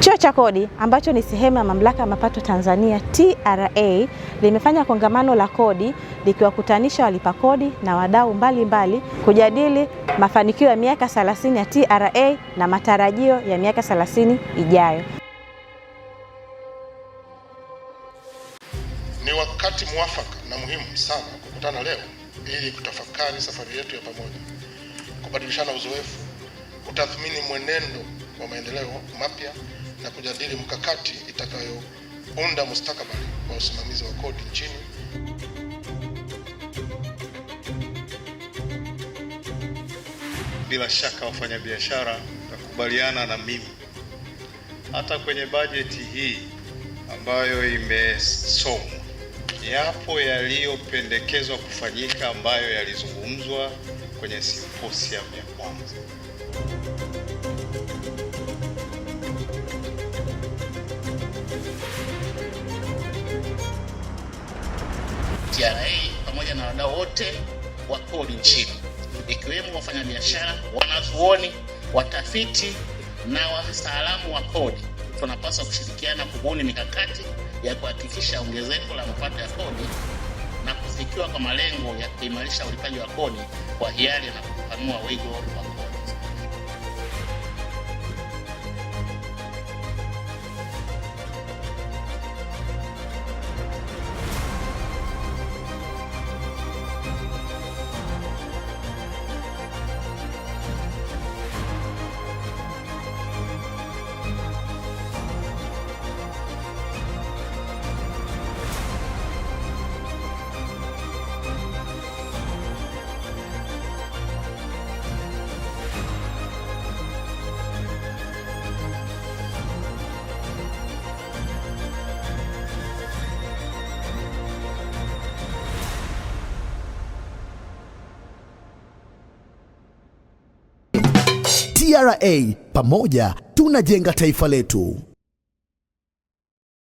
Chuo cha Kodi ambacho ni sehemu ya Mamlaka ya Mapato Tanzania TRA limefanya kongamano la kodi likiwakutanisha walipa kodi na wadau mbalimbali kujadili mafanikio ya miaka 30 ya TRA na matarajio ya miaka 30 ijayo. Ni wakati mwafaka na muhimu sana kukutana leo ili kutafakari safari yetu ya pamoja, kubadilishana uzoefu, kutathmini mwenendo wa maendeleo mapya na kujadili mkakati itakayounda mustakabali wa usimamizi wa kodi nchini. Bila shaka wafanyabiashara wakubaliana na mimi, hata kwenye bajeti hii ambayo imesomwa, yapo yaliyopendekezwa kufanyika ambayo yalizungumzwa kwenye simposium ya kwanza. TRA pamoja na wadau wote wa kodi nchini ikiwemo wafanyabiashara, wanazuoni, watafiti na wataalamu wa kodi, tunapaswa kushirikiana kubuni mikakati ya kuhakikisha ongezeko la mapato ya kodi na kufikiwa kwa malengo ya kuimarisha ulipaji wa kodi kwa hiari na kupanua wigo wa kodi. TRA, pamoja tunajenga taifa letu.